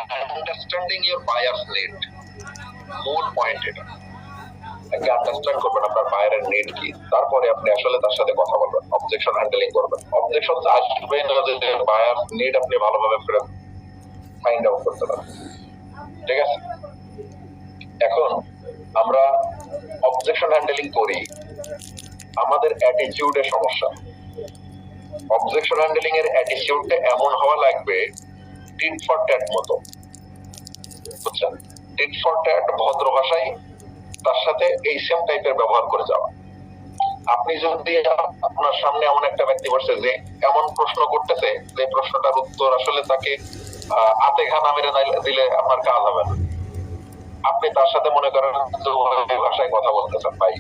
Understanding your buyers need, মূল point এটা। আগে আন্ডারস্ট্যান্ড করবেন আপনার বায়ারের নিড কি, তারপরে আপনি আসলে তার সাথে কথা বলবেন, অবজেকশন হ্যান্ডেলিং করবেন। অবজেকশন আসবে না যদি বায়ার নিড আপনি ভালোভাবে ফাইন্ড আউট করতে পারেন। ঠিক আছে, এখন আমরা অবজেকশন হ্যান্ডেলিং করি, আমাদের অ্যাটিটিউডের সমস্যা। অবজেকশন হ্যান্ডেলিং এর অ্যাটিটিউডটা এমন হওয়া লাগবে টিট ফর ট্যাট মতো, বুঝছেন? টিট ফর ট্যাট, ভদ্র ভাষায় তার সাথে এই সেম টাইপের ব্যবহার করে যাওয়া। আপনি যদি আপনার সামনে এমন একটা ব্যক্তি বসে যে এমন প্রশ্ন করতেছে যে প্রশ্নটার উত্তর আসলে তাকে হাতে ঘা না মেরে দিলে আপনার কাজ হবে না, আপনি তার সাথে মনে করেন ভাষায় কথা বলতেছেন, ভাই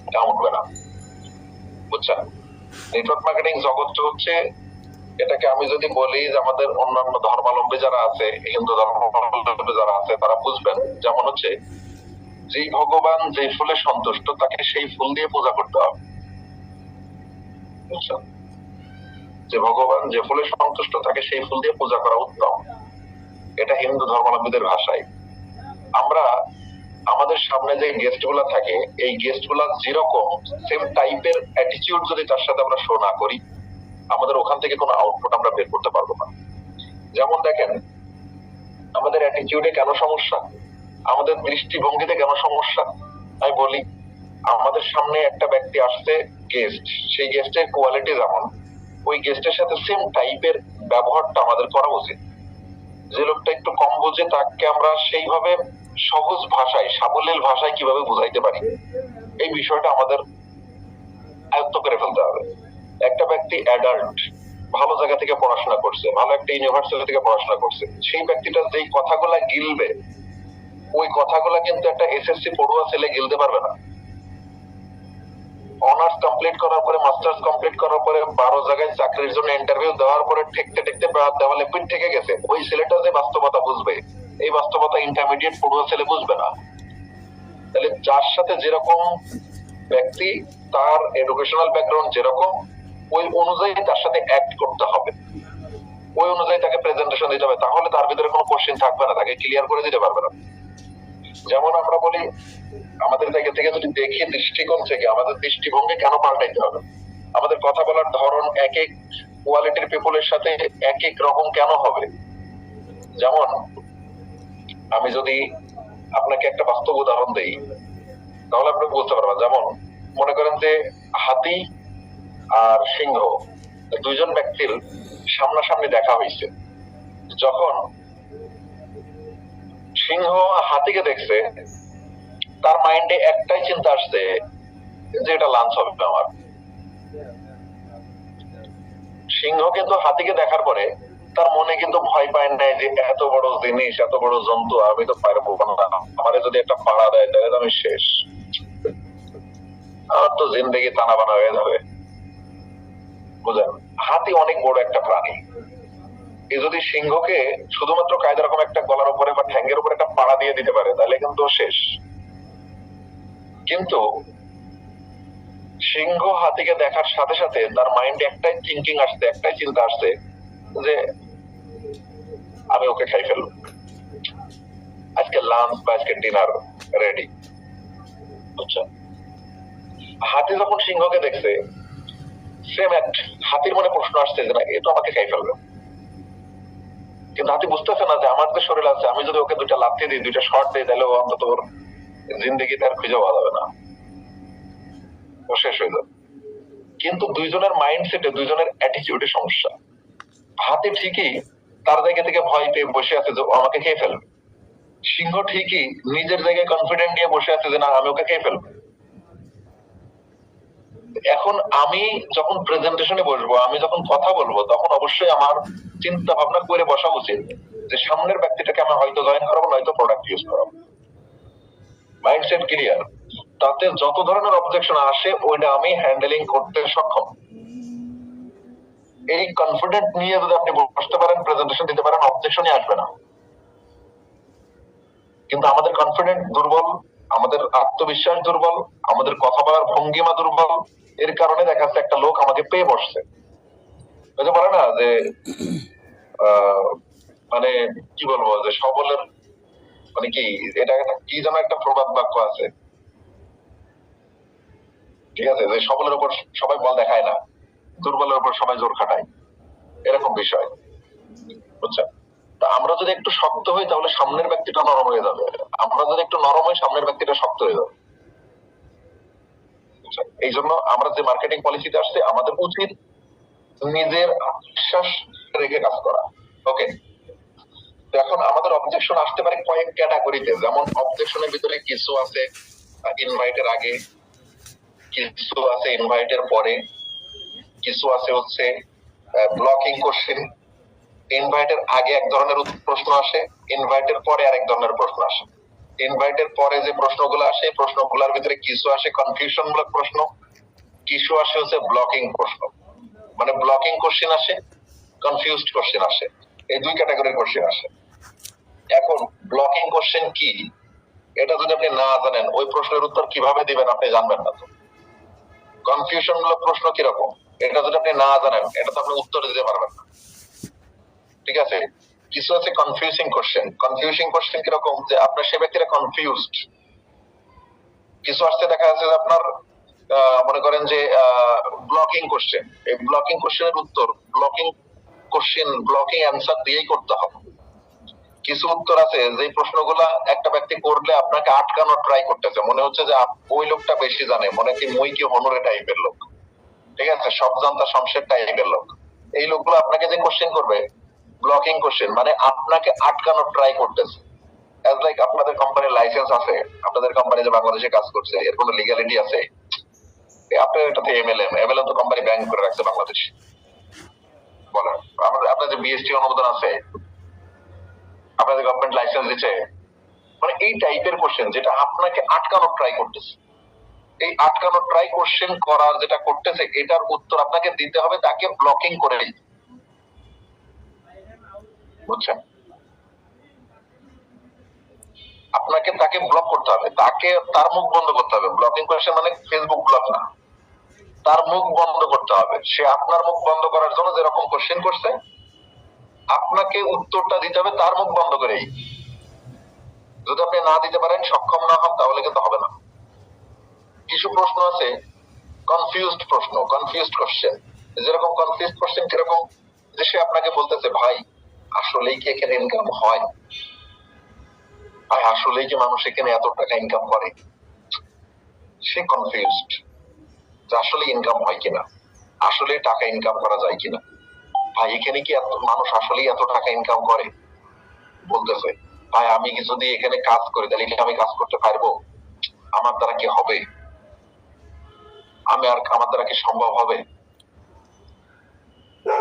এটা উঠবে না, বুঝছেন? নেটওয়ার্ক মার্কেটিং জগৎটা হচ্ছে, এটাকে আমি যদি বলি যে আমাদের অন্যান্য ধর্মাবলম্বী যারা আছে, হিন্দু ধর্মাবলম্বী যারা আছে তারা বুঝবেন, যেমন হচ্ছে যে ভগবান যে ফুলে সন্তুষ্ট তাকে সেই ফুল দিয়ে পূজা করতে হবে, বুঝছেন? যে ভগবান যে ফুলে সন্তুষ্ট তাকে সেই ফুল দিয়ে পূজা করা উত্তম, এটা হিন্দু ধর্মাবলম্বীদের ভাষায়। আমরা আমাদের সামনে যে গেস্ট গুলা থাকে, এই গেস্ট গুলা যেরকম সেম টাইপের অ্যাটিটিউড যদি তার সাথে আমরা শো না করি, আমাদের ওখান থেকে কোনো আউটপুট আমরা বের করতে পারবো না। যেমন দেখেন, আমাদের অ্যাটিটিউডে কেন সমস্যা, আমাদের দৃষ্টিভঙ্গিতে কেন সমস্যা, আমি বলি। আমাদের সামনে একটা ব্যক্তি আসছে, গেস্ট, সেই গেস্টের কোয়ালিটি যেমন, ওই গেস্টের সাথে সেম টাইপের ব্যবহারটা আমাদের করা উচিত। যে লোকটা একটু কম বোঝে তাকে আমরা সেইভাবে সহজ ভাষায়, সাবলীল ভাষায় কিভাবে বুঝাইতে পারি, এই বিষয়টা আমাদের আয়ত্ত করে ফেলতে হবে। একটা ব্যক্তি অ্যাডাল্ট, ভালো জায়গা থেকে পড়াশোনা করছে, ভালো একটা ইউনিভার্সিটি থেকে পড়াশোনা করছে, সেই ব্যক্তিটা যেই কথাগুলা গিলবে, ওই কথাগুলা কিন্তু একটা এসএসসি পড়ুয়া ছেলে গিলতে পারবে না। অনার্স কমপ্লিট করার পরে, মাস্টার্স কমপ্লিট করার পরে 12 জায়গায় চাকরির জন্য ইন্টারভিউ দেওয়ার পরে ঠেকতে ঠেকতে দেওয়ালে পিঠ থেকে গেছে, ওই ছেলেটা যে বাস্তবতা বুঝবে, এই বাস্তবতা ইন্টারমিডিয়েট পড়ুয়া ছেলে বুঝবে না। তাহলে যার সাথে যেরকম ব্যক্তি, তার এডুকেশনাল ব্যাকগ্রাউন্ড যেরকম, ওই অনুযায়ী তার সাথে অ্যাক্ট করতে হবে, ওই অনুযায়ী তাকে প্রেজেন্টেশন দিতে হবে, তাহলে তার ভিতরে কোনো কোশ্চেন থাকবে না, তাকে ক্লিয়ার করে দিতে পারবে না। যেমন আমরা বলি, আমাদের জায়গা থেকে যদি দেখি দৃষ্টিকোণ থেকে, আমাদের দৃষ্টিভঙ্গি কেন পাল্টাইতে হবে, আমাদের কথা বলার ধরন এক এক কোয়ালিটির পিপলের সাথে এক এক রকম কেন হবে। যেমন আমি যদি আপনাকে একটা বাস্তব উদাহরণ দেই, তাহলে আপনি বুঝতে পারবেন। যেমন মনে করেন যে হাতি আর সিংহ, দুইজন ব্যক্তির সামনাসামনি দেখা হয়েছে। যখন সিংহ হাতিকে দেখছে, তার মাইন্ডে একটাই চিন্তা আসছে যে এটা লাঞ্চ হবে আমার। সিংহ কিন্তু হাতিকে দেখার পরে তার মনে কিন্তু ভয় পায় নাই যে এত বড় জিনিস, এত বড় জন্তু, আমি তো পারবো না, আমারে যদি একটা পাড়া দেয় তাহলে আমি শেষ, আমার তো জিন্দগি টানা বানা হয়ে যাবে, বুঝলেন? হাতি অনেক বড় একটা প্রাণী, এ যদি সিংহকে শুধুমাত্র কায়দা রকম একটা গলার উপরে বা ঠ্যাঙ্গের উপরে একটা পাড়া দিয়ে দিতে পারে, তাহলে কিন্তু শেষ। কিন্তু সিংহ হাতিকে দেখার সাথে সাথে তার মাইন্ডে একটাই থিঙ্কিং আসছে, একটাই চিন্তা আসছে যে আমি ওকে খাই ফেলবো, আজকে লাঞ্চ বা আজকে ডিনার রেডি, বুঝছো? হাতি যখন সিংহকে দেখছে, সেম অ্যাক্ট, হাতির মনে প্রশ্ন আসছে যে না, এ তো আমাকে খাই ফেলবে। কিন্তু হাতি বুঝতেছে না যে আমার যে শরীর আছে, আমি যদি ওকে দুইটা লাথি দিই, দুইটা শর্ট দিই, তাহলে অন্তত ওর জিন্দগি তার খুঁজে পাওয়া যাবে না, ও শেষ হয়ে যাবে। কিন্তু দুইজনের মাইন্ডসেটে, দুইজনের অ্যাটিটিউডে সমস্যা। হাতি ঠিকই তার জায়গা থেকে ভয় পেয়ে বসে আছে যে ও আমাকে খেয়ে ফেলবে, সিংহ ঠিকই নিজের জায়গায় কনফিডেন্ট নিয়ে বসে আছে যে না, আমি ওকে খেয়ে ফেলবো। এখন আমি যখন প্রেজেন্টেশনে বসবো, আমি যখন কথা বলবো, তখন অবশ্যই আমার চিন্তা ভাবনা করে বসা উচিত যে সামনের ব্যক্তিটাকে আমি হয়তো জয়েন করাবো, নয়তো প্রোডাক্ট ইউজ করাবো। মাইন্ডসেট ক্লিয়ার, তাতে যত ধরনের অবজেকশন আসে ওইটা আমি হ্যান্ডেলিং করতে সক্ষম। এই কনফিডেন্ট নিয়ে যদি আপনি বসতে পারেন, প্রেজেন্টেশন দিতে পারেন, অবজেকশনই আসবে না। কিন্তু আমাদের কনফিডেন্ট দুর্বল, আমাদের আত্মবিশ্বাস দুর্বল, আমাদের কথা বলার ভঙ্গিমা দুর্বল, এর কারণে দেখা যাচ্ছে একটা লোক আমাকে পেয়ে বসছে। বলে না যে মানে কি বলবো, যে সবলের মানে কি, এটা কি যেন একটা প্রবাদ বাক্য আছে, ঠিক আছে, যে সবলের উপর সবাই বল দেখায় না, দুর্বলের উপর সবাই জোর খাটায়, এরকম বিষয়, বুঝছেন? তা আমরা যদি একটু শক্ত হই তাহলে সামনের ব্যক্তিটা নরম হয়ে যাবে, আমরা যদি একটু নরম হই সামনের ব্যক্তিটা শক্ত হয়ে যাবে। এই জন্য আমরা যে মার্কেটিং পলিসিতে আসছে, আমাদের উচিত নিজের আত্মবিশ্বাস রেখে কাজ করা। ওকে, এখন আমাদের অবজেকশন আসতে পারে কয়েক ক্যাটাগরিতে, যেমন অবজেকশনের ভিতরে কিছু আছে ইনভাইটের আগে, কিছু আছে ইনভাইটের পরে, কিছু আছে হচ্ছে ব্লকিং কোশ্চেন। ইনভাইটের আগে এক ধরনের প্রশ্ন আসে, ইনভাইটের পরে আরেক ধরনের প্রশ্ন আসে। ইনভাইটের পরে যে প্রশ্নগুলো আসে, প্রশ্নগুলোর ভিতরে কিছু আসে কনফিউশন মূলক প্রশ্ন, কিছু আসে হচ্ছে ব্লকিং প্রশ্ন। মানে ব্লকিং কোশ্চেন আসে, কনফিউজড কোশ্চেন আসে, এই দুই ক্যাটাগরির কোশ্চেন আসে। এখন ব্লকিং কোশ্চেন কি, এটা যদি আপনি না জানেন ওই প্রশ্নের উত্তর কিভাবে দিবেন আপনি জানবেন না। তো কনফিউশন মূলক প্রশ্ন কিরকম, এটা যদি আপনি না জানেন এটা তো আপনি উত্তর দিতে পারবেন না, ঠিক আছে? কিছু আছে কনফিউজিং কোশ্চেন। কনফিউজিং কোশ্চেন কিরকম, যে আপনার সে ব্যক্তিরা কনফিউজড। কিছু আসতে দেখা যাচ্ছে যে আপনার মনে করেন যে ব্লকিং কোশ্চেন, এই ব্লকিং কোশ্চেনের উত্তর ব্লকিং কোশ্চেন, ব্লকিং অ্যান্সার দিয়েই করতে হবে। কিছু উত্তর আছে যে প্রশ্নগুলা একটা ব্যক্তি করলে আপনাকে আটকানোর ট্রাই করতেছে, মনে হচ্ছে যে ওই লোকটা বেশি জানে, মনে কি মই কি হনুরে টাইপের লোক, ঠিক আছে, সব জানতা শমশের টাইপের লোক। এই লোকগুলো আপনাকে যে কোশ্চেন করবে ব্লকিং কোশ্চেন, মানে আপনাকে আটকানোর ট্রাই করতেছে। অ্যাজ লাইক আপনাদের কোম্পানির লাইসেন্স আছে, আপনাদের কোম্পানি যে বাংলাদেশে কাজ করছে এর কোনো লিগ্যালিটি আছে? আপনার এটাতে এমএলএম তো কোম্পানি ব্যাংক করে রাখছে বাংলাদেশ, বলেন। আপনার যে বিএসটি অনুমোদন আছে, আপনাদের গভর্নমেন্ট লাইসেন্স দিচ্ছে, মানে এই টাইপের কোশ্চেন যেটা আপনাকে আটকানোর ট্রাই করতেছে। এই আটকানোর ট্রাই কোশ্চেন করার যেটা করতেছে, এটার উত্তর আপনাকে দিতে হবে তাকে ব্লকিং করে, বুঝছেন? আপনাকে তাকে ব্লক করতে হবে, তাকে তার মুখ বন্ধ করতে হবে। ব্লকিং কোশ্চেন মানে ফেসবুক ব্লক না, তার মুখ বন্ধ করতে হবে। সে আপনার মুখ বন্ধ করার জন্য যেরকম কোশ্চেন করছে, আপনাকে উত্তরটা দিতে হবে তার মুখ বন্ধ করেই। যদি আপনি না দিতে পারেন, সক্ষম না হন, তাহলে কিন্তু হবে না। কিছু প্রশ্ন আছে কনফিউজড প্রশ্ন, কনফিউজড কোশ্চেন। যেরকম কনফিউজড কোশ্চেন কিরকম, যে সে আপনাকে বলতেছে ভাই আসলেই কি এখানে ইনকাম হয়, ভাই আসলেই কি মানুষ এখানে এত টাকা ইনকাম করে। সে কনফিউজড যে আসলে ইনকাম হয় কিনা, আসলে টাকা ইনকাম করা যায় কিনা, ভাই এখানে কি এত মানুষ আসলেই এত টাকা ইনকাম করে। বলতেছে ভাই আমি কি যদি এখানে কাজ করি তাহলে কি আমি কাজ করতে পারবো, আমার দ্বারা কি হবে, আমার দ্বারা কি সম্ভব হবে,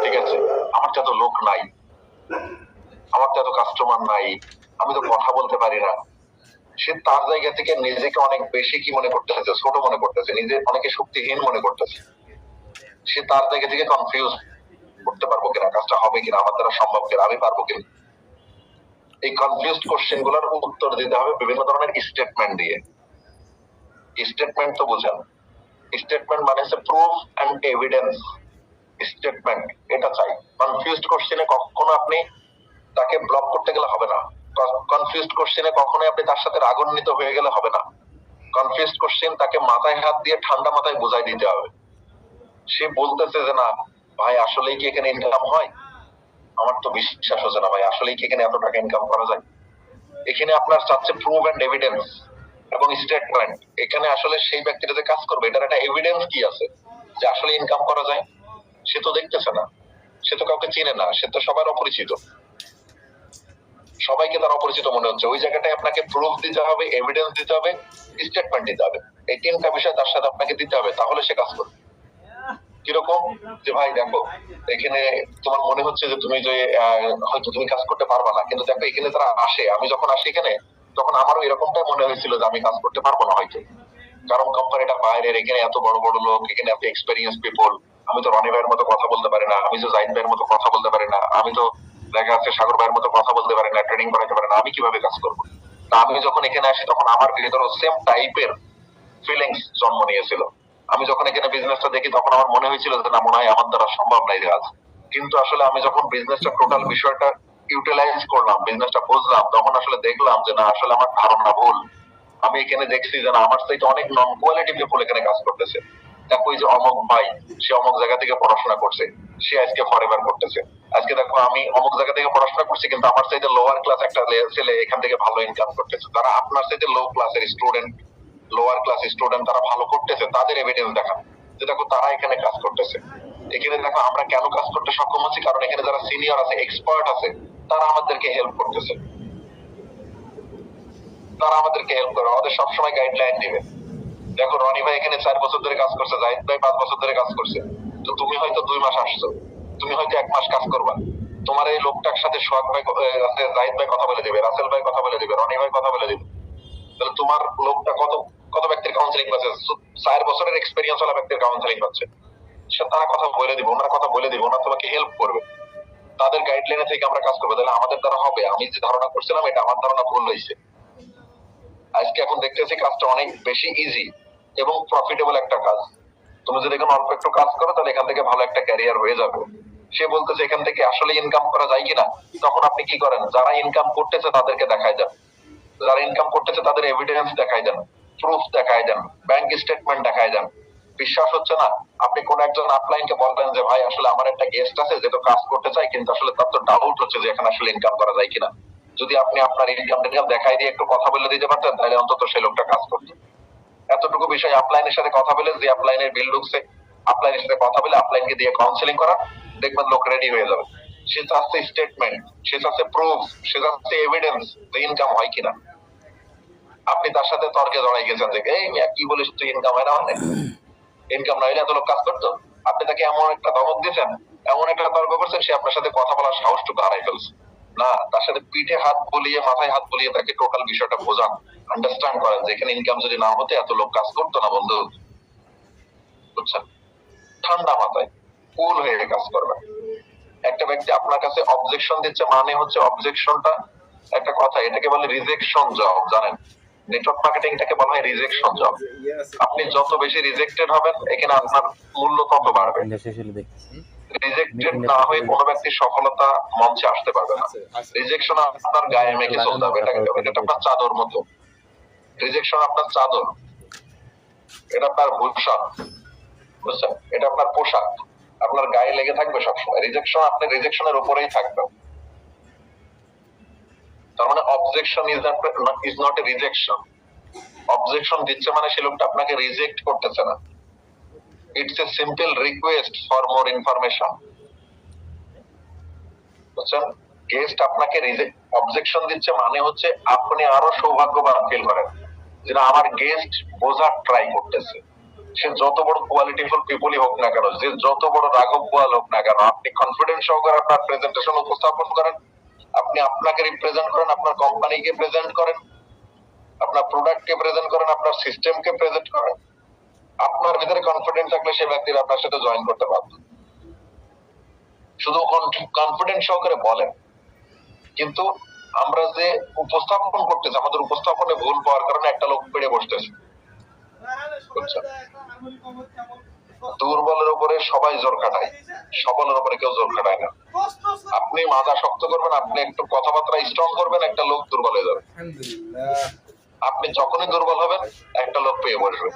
ঠিক আছে, আমার তো এত লোক নাই, আমার তো এত কাস্টমার নাই, আমি তো কথা বলতে পারি না। সে তার জায়গা থেকে নিজেকে অনেক বেশি কি মনে করতেছে, ছোট মনে করতেছে, নিজে অনেকে শক্তিহীন মনে করতেছে। সে তার জায়গা থেকে কনফিউজ, করতে পারবো কিনা, কাজটা হবে কিনা, আমার দ্বারা সম্ভব কিনা, আমি পারবো কিনা। এই কনফিউজড কোশ্চেন গুলোর উত্তর দিতে হবে বিভিন্ন ধরনের স্টেটমেন্ট দিয়ে। স্টেটমেন্ট তো বুঝেন, স্টেটমেন্ট মানে হচ্ছে প্রুফ এন্ড এভিডেন্স। স্টেটমেন্ট এটা চাই। কনফিউজড কোশ্চেনে কখনো আপনি তাকে ব্লক করতে গেলে হবে না। কনফিউজড কোশ্চেনে কখনোই আপনি তার সাথে রাগান্বিত হয়ে গেলে হবে না। কনফিউজড কোশ্চেন তাকে মাথায় হাত দিয়ে ঠান্ডা মাথায় বুঝাই দিতে হবে। সে বলতেছে যে না ভাই আসলেই কি এখানে ইনকাম হয়, আমার তো বিশ্বাস হচ্ছে না ভাই আসলেই কি এখানে এত টাকা ইনকাম করা যায়। এখানে আপনার চাচ্ছে প্রুফ এন্ড এভিডেন্স এবং স্টেটমেন্ট। এখানে আসলে সেই ব্যক্তিটা যে কাজ করবে এটার একটা এভিডেন্স কি আছে যে আসলে ইনকাম করা যায়। সে তো দেখতেছে না, সে তো কাউকে চিনে না, সে তো সবার অপরিচিত, সবাইকে তার অপরিচিত মনে হচ্ছে। ওই জায়গাটায় আপনাকে প্রুফ দিতে হবে, এভিডেন্স দিতে হবে, স্টেটমেন্ট দিতে হবে। এই তিনটা বিষয় তার সাথে আপনাকে দিতে হবে, তাহলে সে কাজ করবে। কিরকম, যে ভাই দেখো এখানে তোমার মনে হচ্ছে যে তুমি যে হয়তো তুমি কাজ করতে পারবা না, কিন্তু দেখো এখানে তারা আসে, আমি যখন আসি এখানে তখন আমারও এরকমটাই মনে হয়েছিল যে আমি কাজ করতে পারবো না হয়তো, কারণ কোম্পানিটা বাইরের, এখানে এত বড় বড় লোক, এখানে এত এক্সপেরিয়েন্স পিপল, আমি তো রনি ভাইয়ের মতো কথা বলতে পারি না, আমি তো জাহিদ ভাইয়ের মতো কথা বলতে পারি না, আমি তো দেখা যাচ্ছে সাগর ভাইয়ের মতো কথা বলতে পারি না, ট্রেনিং করাতে পারি না, আমি কিভাবে কাজ করবো। তা আমি যখন এখানে আসি তখন আমার ভিতরে সেম টাইপের ফিলিংস জন্ম নিয়েছিল। আমি যখন এখানে বিজনেসটা দেখি তখন আমার মনে হয়েছিল যে না মনে হয় আমার দ্বারা সম্ভব নাই কাজ, কিন্তু আসলে আমি যখন বিজনেসটা টোটাল বিষয়টা ইউটিলাইজ করলাম, বিজনেসটা বুঝলাম, তখন আসলে দেখলাম যে না আসলে আমার ধারণা ভুল। আমি এখানে দেখছি যে না আমার সাথে অনেক নন কোয়ালিটি পিপল এখানে কাজ করতেছে। দেখো এই যে অমক ভাই, সে অমক জায়গা থেকে পড়াশোনা করছে, সে আজকে ফরএভার করতেছে। আজকে দেখো আমি অমক জায়গা থেকে পড়াশোনা করছি, কিন্তু আমার সাথে লোয়ার ক্লাস একটা ছেলে এখান থেকে ভালো ইনকাম করতেছে। তারা আপনার সাথে লো ক্লাসের স্টুডেন্ট, লোয়ার ক্লাস স্টুডেন্ট তারা ভালো করতেছে, তাদের এভিডেন্স দেখান যে দেখো তারা এখানে কাজ করতেছে। এখানে দেখো আমরা কেন কাজ করতে সক্ষম হচ্ছি, কারণ এখানে যারা সিনিয়র আছে, এক্সপার্ট আছে, তারা আমাদেরকে হেল্প করতেছে। তারা আমাদেরকে হেল্প করে, আমাদের সবসময় গাইডলাইন দিবে। দেখো রনি ভাই এখানে 4 বছর ধরে কাজ করছে, জাহিদ ভাই 5 বছর ধরে কাজ করছে। তো তুমি হয়তো 2 মাস আসছো, তুমি হয়তো 1 মাস কাজ করবা। তোমার এই লোকটার সাথে সোহাগ ভাই, জাহিদ ভাই কথা বলে দিবে, রাসেল ভাই কথা বলে দিবে, রনি ভাই কথা বলে দিবে। তাহলে তোমার লোকটা কত কত ব্যক্তির কাউন্সিলিং পাচ্ছে, 4 বছরের এক্সপেরিয়েন্স ওয়ালা ব্যক্তির কাউন্সিলিং পাচ্ছে। সে তারা কথা বলে দিবে, ওনারা কথা বলে দিবে, ওনারা তোমাকে হেল্প করবে। তাদের গাইডলাইনে থেকে আমরা কাজ করবো, তাহলে আমাদের দ্বারা হবে। আমি যে ধারণা করছিলাম এটা আমার ধারণা ভুল হয়েছে। আজকে এখন দেখতেছি কাজটা অনেক বেশি ইজি এবং প্রফিটেবল একটা কাজ। তুমি যদি এখন অল্প একটু কাজ করো তাহলে এখান থেকে ভালো একটা ক্যারিয়ার হয়ে যাবে। সে বলতেছে এখান থেকে আসলে ইনকাম করা যায় কিনা, তখন আপনি কি করেন, যারা ইনকাম করতেছে তাদেরকে দেখায় দেন, যারা ইনকাম করতেছে তাদের এভিডেন্স দেখায় দেন, প্রুফ দেখায় দেন, ব্যাংক স্টেটমেন্ট দেখায় দেন। বিশ্বাস হচ্ছে না, আপনি কোন একজন আপলাইনকে বলবেন যে ভাই আসলে আমার একটা গেস্ট আছে যে তো কাজ করতে চাই, কিন্তু আসলে তার তো ডাউট হচ্ছে যে এখানে আসলে ইনকাম করা যায় কিনা। যদি আপনি আপনার ইনকাম দেখাই দিয়ে একটু কথা বলে দিতে পারতেন, তাহলে অন্তত সেই লোকটা কাজ করতো। এতটুকু বিষয় আপলাইনের সাথে কথা বলে, যে আপলাইনের বিল ঢুকছে, আপলাইনের সাথে কথা বলে আপলাইনকে দিয়ে কাউন্সিলিং করা, দেখবেন লোক রেডি হয়ে যাবে। সে চাচ্ছে স্টেটমেন্ট, সে চাচ্ছে প্রুফ, সে চাচ্ছে এভিডেন্স যে ইনকাম হয় কিনা। আপনি তার সাথে তর্কে জড়াই গেছেন যে এই মিয়া কি বলিস তুই, ইনকাম হয় না, মানে ইনকাম না হইলে এত লোক কাজ করতো। আপনি তাকে এমন একটা ধমক দিয়েছেন, এমন একটা তর্ক করছেন, সে আপনার সাথে কথা বলার সাহসটুকু হারাই ফেলছে। না, তার সাথে পিঠে হাত বলিয়ে, মাথায় হাত বলিয়ে তাকে টোটাল বিষয়টা বোঝান, আন্ডারস্ট্যান্ড করেন যে এখানে ইনকাম যদি না হতো এত লোক কাজ করতো না বন্ধু। বুঝছেন? ঠান্ডা মাথায় কুল হয়ে কাজ করবেন। একটা ব্যক্তি আপনার কাছে অবজেকশন দিচ্ছে, মানে হচ্ছে অবজেকশনটা একটা কথা, এটাকে বলে রিজেকশন জব। জানেন, নেটওয়ার্ক মার্কেটিং এটাকে বলা হয় রিজেকশন জব। আপনি যত বেশি রিজেক্টেড হবেন, এখানে আপনার মূল্য তত বাড়বে। রিজেক্টেড না হয়ে কোনো ব্যক্তি সফলতা মঞ্চে আসতে পারবে না। রিজেকশন আপনার গায়ে মেখে চলতে হবে, এটা আপনার চাদর মতো। রিজেকশন আপনার চাদর, এটা আপনার ভূষণ, বুঝছেন? এটা আপনার পোশাক, আপনার গায়ে লেগে থাকবে সবসময়। রিজেকশন আপনি রিজেকশনের উপরেই থাকবেন। তার মানে objection is not a rejection. Objection দিচ্ছে মানে সে লোকটা আপনাকে রিজেক্ট করতেছে না, it's a simple request for more information. বুঝছেন? গেস্ট আপনাকে অবজেকশন দিচ্ছে মানে হচ্ছে আপনি আরো সৌভাগ্যবান ফিল করেন যে আমার গেস্ট বোঝার ট্রাই করতেছে। সে যত বড় কোয়ালিটিফুল পিপলই হোক না কেন, যে যত বড় রাঘব বোয়াল হোক না কেন, আপনি কনফিডেন্স সহকারে আপনার প্রেজেন্টেশন উপস্থাপন করেন, আপনি আপনাকে রিপ্রেজেন্ট করেন, আপনার কোম্পানিকে প্রেজেন্ট করেন, আপনার প্রোডাক্টকে প্রেজেন্ট করেন, আপনার সিস্টেমকে প্রেজেন্ট করেন। আপনার ভিতরে কনফিডেন্স থাকলে সে ব্যক্তিরা আপনার সাথে জয়েন করতে পারবে। শুধু কনফিডেন্স সহকারে বলেন, কিন্তু আমরা যে উপস্থাপন করতেছি, আমাদের উপস্থাপনে ভুল পাওয়ার কারণে একটা লোক পেড়ে বসতেছে। দুর্বলের উপরে সবাই জোর খাটায়, সবলের উপরে কেউ জোর খাটায় না। আপনি মাজা শক্ত করবেন, আপনি একটু কথাবার্তা স্ট্রং করবেন, একটা লোক দুর্বল হয়ে যাবে। আপনি যখনই দুর্বল হবেন, একটা লোক পেয়ে বসবে।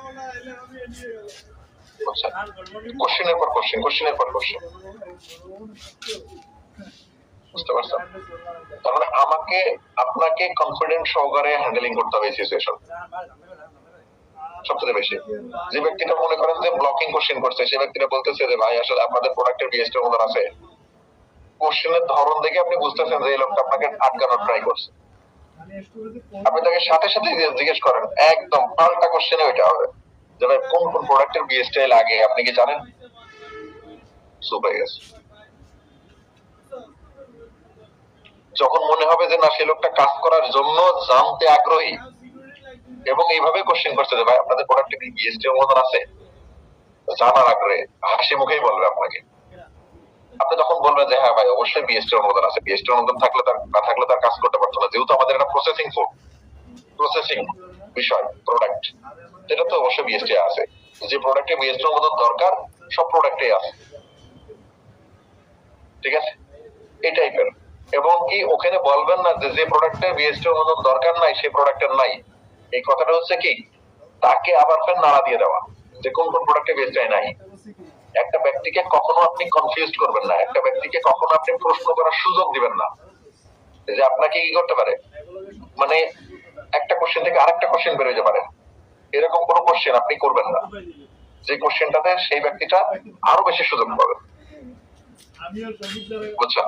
কোশ্চেনের পর কোশ্চেন, কোশ্চেনের পর কোশ্চেন। বুঝতে পারছেন? তার মানে আমাকে আপনাকে কনফিডেন্স সহকারে হ্যান্ডেলিং করতে হবে এই সিচুয়েশন সবচেয়ে বেশি। যে ব্যক্তিটা মনে করেন যে ব্লকিং কোশ্চেন করছে, সে ব্যক্তিটা বলতেছে যে ভাই আসলে আপনাদের প্রোডাক্টের বিএসটি অনুদান আছে, কোশ্চেনের ধরন দেখে আপনি বুঝতেছেন যে এই লোকটা আপনাকে আটকানোর ট্রাই করছে। আপনি তাকে সাথে সাথে জিজ্ঞেস করেন, একদম পাল্টা কোশ্চেনে ওইটা হবে যে ভাই কোন কোন প্রোডাক্টের বিএসটি লাগে আপনি কি জানেন? Super guess. যখন মনে হবে যে না, সে লোকটা কাজ করার জন্য জানতে আগ্রহী এবং এইভাবে কোশ্চেন করছে যে ভাই আপনাদের প্রোডাক্টে কি বিএসটি অনুমোদন আছে, জানার আগ্রহে হাসি মুখেই বলবে আপনাকে। আপনি তখন বলবেন যে হ্যাঁ ভাই অবশ্যই বিএসটি অনুমোদন আছে, বিএসটি অনুমোদন থাকলে তার না থাকলে তার কাজ করতে পারতো না, যেহেতু আমাদের এটা প্রসেসিং ফুড, প্রসেসিং বিষয় প্রোডাক্ট, এটা তো অবশ্যই বিএসটি আছে। যে প্রোডাক্টে বিএসটি অনুমোদন দরকার সব প্রোডাক্টে আছে। ঠিক আছে, এই টাইপের এবং কি ওখানে বলবেন না যে যে প্রোডাক্টের বিএসটি অনুমোদন দরকার নাই সেই প্রোডাক্টের নাই। এই কথাটা হচ্ছে কি তাকে আবার ফের নাড়া দিয়ে দেওয়া যে কোন কোন প্রোডাক্টে বিএসটি নাই। একটা ব্যক্তিকে কখনো আপনি কনফিউজ করবেন না, একটা ব্যক্তিকে কখনো আপনি প্রশ্ন করার সুযোগ দিবেন না যে আপনাকে কি করতে পারে, মানে একটা কোশ্চেন থেকে আরেকটা কোশ্চেন বের হতে পারে, এরকম কোনো কোশ্চেন আপনি করবেন না যে কোশ্চেনটাতে সেই ব্যক্তিটা আরো বেশি সুযোগ পাবে। বুঝছো?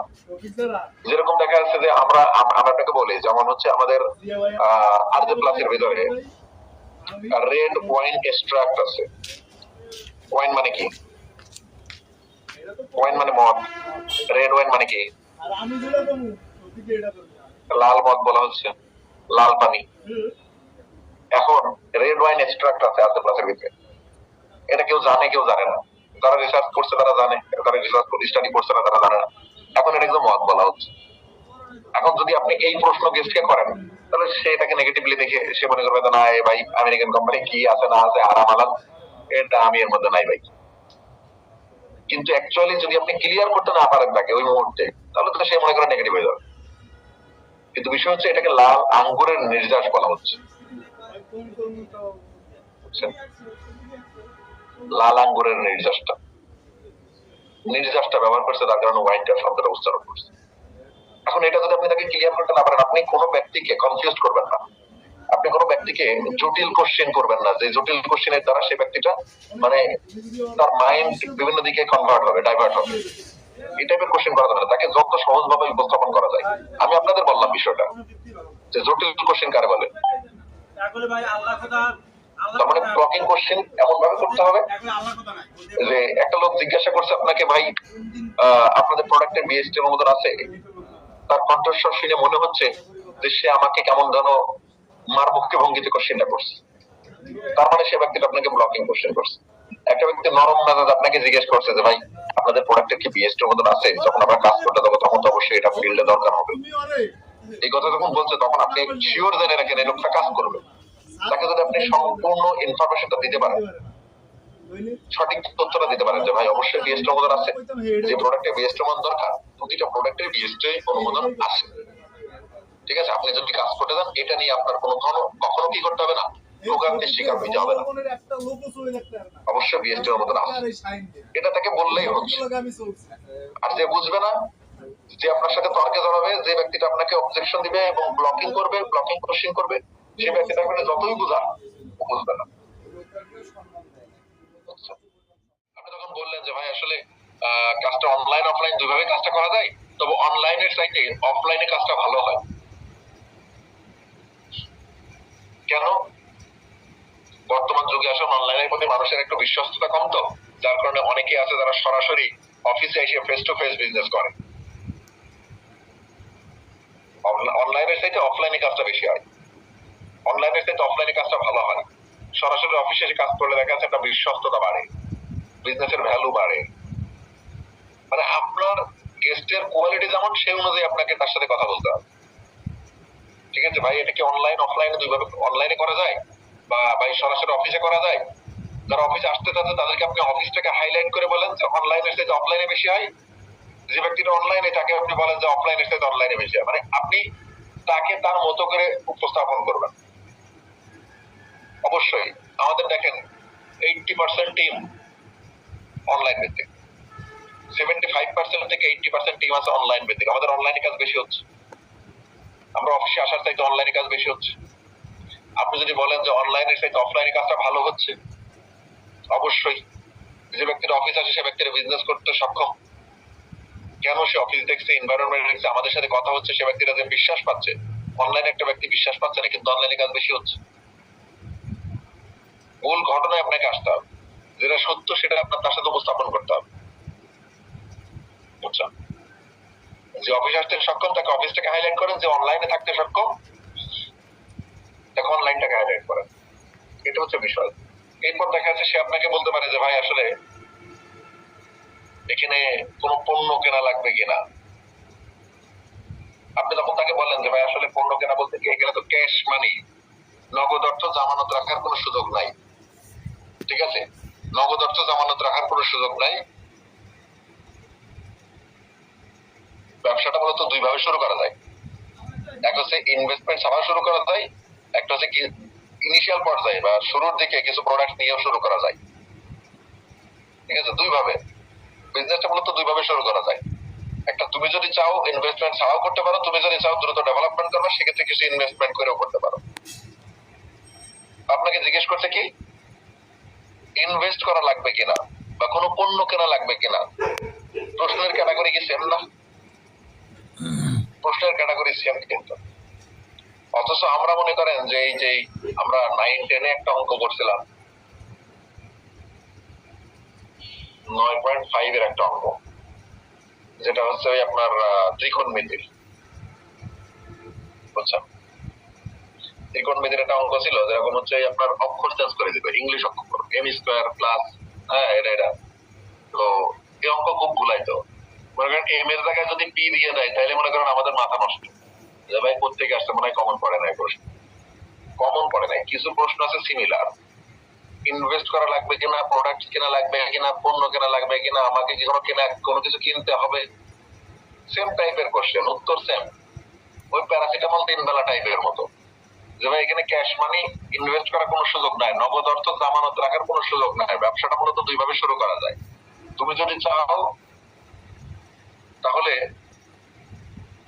যেরকম দেখা যাচ্ছে যে আমরা আপনাকে বলি যেমন হচ্ছে আমাদের আরজে প্লাসের ভিতরে রেড ওয়াইন এক্সট্রাক্ট আছে। ওয়াইন মানে কি? ওয়াইন মানে মদ, রেড ওয়াইন মানে কি? লাল মদ বলা হচ্ছে, লাল পানি। এখন রেড ওয়াইন এক্সট্রাক্ট আছে আরজে প্লাসের ভিতরে, এটা কেউ জানে কেউ জানে না, যারা রিসার্চ করছে তারা জানে, যারা রিসার্চ স্টাডি করছে না তারা জানে না। এখন এটা একদম মদ বলা হচ্ছে। এখন যদি আপনি এই প্রশ্ন গেস্টকে করেন তাহলে সে এটাকে নেগেটিভলি দেখে সে মনে করবে না এ ভাই আমেরিকান কোম্পানি কি আছে না আছে আরাম আলাদা, এটা আমি এর মধ্যে নাই ভাই। কিন্তু অ্যাকচুয়ালি যদি আপনি ক্লিয়ার করতে না পারেন তাকে ওই মুহূর্তে তাহলে তো সে মনে করে নেগেটিভ হয়ে যাবে। কিন্তু বিষয় হচ্ছে এটাকে লাল আঙ্গুরের নির্যাস বলা হচ্ছে। লাল আঙ্গুরের নির্যাসটা ব্যবহার করছে, তার কারণে ওয়াইনটা শব্দটা উচ্চারণ করছে। এখন এটা যদি আপনি তাকে ক্লিয়ার করতে না পারেন, আপনি কোনো ব্যক্তিকে কনফিউজ করবেন না, আপনি কোনো ব্যক্তিকে জটিল কোশ্চেন করবেন না যে জটিল কোশ্চেনের দ্বারা সেই ব্যক্তিটা মানে তার মাইন্ড বিভিন্ন দিকে কনভার্ট হবে, ডাইভার্ট হবে। এই টাইপের কোশ্চেন করা যাবে না, তাকে যত সহজভাবে উপস্থাপন করা যায়। আমি আপনাদের বললাম বিষয়টা যে জটিল কোশ্চেন কারে বলে। তার মানে ব্লকিং কোশ্চেন এমন ভাবে করতে হবে যে একটা লোক জিজ্ঞাসা করছে আপনাকে ভাই আপনাদের প্রোডাক্টের বিএসটি অনুমোদন আছে, তার কণ্ঠস্বর শুনে মনে হচ্ছে যে সে আমাকে কেমন যেন মারমুখী ভঙ্গিতে কোশ্চেনটা করছে, তার মানে সে ব্যক্তিটা আপনাকে ব্লকিং কোশ্চেন করছে। একটা ব্যক্তি নরম মেজাজ আপনাকে জিজ্ঞেস করছে যে ভাই আপনাদের প্রোডাক্টের কি বিএসটি অনুমোদন আছে, যখন আমরা কাজ করতে যাবো তখন তো অবশ্যই এটা ফিল্ডে দরকার হবে। এই কথা যখন বলছে তখন আপনি শিওর জেনে রাখেন এই লোকটা কাজ করবে। তাকে যদি আপনি সম্পূর্ণ ইনফরমেশনটা দিতে পারেন, সঠিক তথ্যটা দিতে পারেন যে ভাই অবশ্যই বিএসটি অনুমোদন আছে, যে প্রোডাক্টের বিএসটি অনুমোদন দরকার প্রতিটা প্রোডাক্টের বিএসটি অনুমোদন আছে, ঠিক আছে, আপনি যদি কাজ করতে যান এটা নিয়ে আপনার কখনো কি করতে হবে না, প্রোগ্রামের শিকার হইতে হবে না, অবশ্যই বিএসটি অনুমোদন আছে, এটা তাকে বললেই হচ্ছে। আর যে বুঝবে না, যে আপনার সাথে তর্কে জড়াবে, যে ব্যক্তিটা আপনাকে অবজেকশন দিবে এবং ব্লকিং করবে, ব্লকিং কোশ্চেন করবে, সেই ব্যক্তিটা যতই বুঝান বুঝবে না। আপনি তখন বললেন যে ভাই আসলে কাজটা অনলাইন অফলাইন দুইভাবে কাজটা করা যায়, তবে অনলাইনের চাইতে অফলাইনে কাজটা ভালো হয়। কেন? বর্তমান যুগে আসলে অনলাইনের প্রতি মানুষের একটু বিশ্বস্ততা কম, তো যার কারণে অনেকে আছে যারা সরাসরি অফিসে এসে ফেস টু ফেস বিজনেস করে। অনলাইনের চাইতে অফলাইনে কাজটা বেশি হয়, অনলাইনের চাইতে অফলাইনে কাজটা ভালো হয়। সরাসরি অফিসে এসে কাজ করলে দেখা যাচ্ছে একটা বিশ্বস্ততা বাড়ে, বিজনেসের ভ্যালু বাড়ে, মানে আপনার গেস্টের কোয়ালিটি যেমন সেই অনুযায়ী আপনাকে তার সাথে কথা বলতে হবে। ঠিক আছে ভাই, এটা কি অনলাইন অফলাইনে দুইভাবে অনলাইনে করা যায় বা ভাই সরাসরি অফিসে করা যায়? যারা অফিসে আসতে চাচ্ছে তাদেরকে আপনি অফিসটাকে হাইলাইট করে বলেন যে অনলাইনের চাইতে অফলাইনে বেশি হয়, যে ব্যক্তিটা অনলাইনে তাকে আপনি বলেন যে অফলাইনের চাইতে অনলাইনে বেশি হয়, মানে আপনি তাকে তার মতো করে উপস্থাপন করবেন। অবশ্যই আমাদের দেখেন 80% টিম অনলাইন ভিত্তিক, 75% থেকে 80% টিম আছে অনলাইন ভিত্তিক। আমাদের অনলাইনে কাজ বেশি হচ্ছে, আমরা অফিসে আসার চাইতে অনলাইনে কাজ বেশি হচ্ছে। আপনি যদি বলেন যে অনলাইনের চাইতে অফলাইনে কাজটা ভালো হচ্ছে, অবশ্যই যে ব্যক্তির অফিস আছে সে ব্যক্তির বিজনেস করতে সক্ষম। কেন? সে অফিস দেখছে, এনভায়রনমেন্ট দেখছে, আমাদের সাথে কথা হচ্ছে, সে ব্যক্তিরা যে বিশ্বাস পাচ্ছে। অনলাইনে একটা ব্যক্তি বিশ্বাস পাচ্ছে না, কিন্তু অনলাইনে কাজ বেশি হচ্ছে। মূল ঘটনায় আপনাকে আসতে হবে, যেটা সত্য সেটা আপনার তার সাথে উপস্থাপন করতে হবে। বুঝছেন? যে অফিস আসতে সক্ষম তাকে অফিসটাকে হাইলাইট করেন, যে অনলাইনে থাকতে সক্ষম তাকে অনলাইনটাকে হাইলাইট করেন। এটা হচ্ছে বিষয়। এরপর দেখা যাচ্ছে সে আপনাকে বলতে পারে যে ভাই আসলে এখানে কোনো পণ্য কেনা লাগবে কিনা। আপনি তখন তাকে বললেন যে ভাই আসলে পণ্য কেনা বলতে কি এখানে তো ক্যাশ মানি, নগদ অর্থ জামানত রাখার কোনো সুযোগ নাই। ঠিক আছে, নগদ অর্থ জামানত রাখার কোনো সুযোগ নাই, ব্যবসাটা মূলত দুই ভাবে শুরু করা যায়। একটা হচ্ছে ইনভেস্টমেন্ট ছাড়া শুরু করা যায়, একটা হচ্ছে ইনিশিয়াল পর্যায়ে বা শুরুর দিকে কিছু প্রোডাক্ট নিয়েও শুরু করা যায়। ঠিক আছে, দুই ভাবে বিজনেসটা মূলত দুই ভাবে শুরু করা যায়। একটা, তুমি যদি চাও ইনভেস্টমেন্ট ছাড়াও করতে পারো, তুমি যদি চাও দ্রুত ডেভেলপমেন্ট করবে সেক্ষেত্রে কিছু ইনভেস্টমেন্ট করেও করতে পারো। আপনাকে জিজ্ঞেস করছে কি ইনভেস্ট করা লাগবে কিনা বা কোনো পণ্য কেনা লাগবে কিনা, প্রশ্নের ক্যাটাগরি কি সেম না? প্রশ্নের ক্যাটাগরি সেম কিন্তু, অথচ আমরা মনে করেন যে এই যে আমরা 9-10 একটা অঙ্ক করছিলাম, 9.5 এর একটা অঙ্ক, যেটা হচ্ছে ওই আপনার ত্রিকোণমিতির, বুঝছেন? ত্রিকোণমিতির একটা অঙ্ক ছিল যেরকম হচ্ছে আপনার অক্ষর চেঞ্জ করে দিবে, ইংলিশ অক্ষর এম স্কোয়ার প্লাস, হ্যাঁ এটা তো এই অঙ্ক খুব ভুলাইতো। মনে করেন এম এর জায়গায় যদি পি দিয়ে দেয় তাহলে মনে করেন আমাদের মাথা নষ্ট, যে ভাই কোথেকে আসছে, মনে হয় কমন পড়ে নাই প্রশ্ন, কমন পড়ে নাই। কিছু প্রশ্ন আছে সিমিলার, ইনভেস্ট করা লাগবে কিনা, প্রোডাক্ট কেনা লাগবে কিনা, পণ্য কেনা লাগবে কিনা, আমাকে কি কোনো কিছু কিনতে হবে, সেম টাইপের কোশ্চেন, উত্তর সেম, ওই প্যারাসিটামল 3 বেলা টাইপের মতো। যে ভাই এখানে ক্যাশ মানি ইনভেস্ট করার কোনো সুযোগ নাই, নগদ অর্থ জামানত রাখার কোনো সুযোগ নাই, ব্যবসাটা মূলত দুই ভাবে শুরু করা যায়। তুমি যদি চাও তাহলে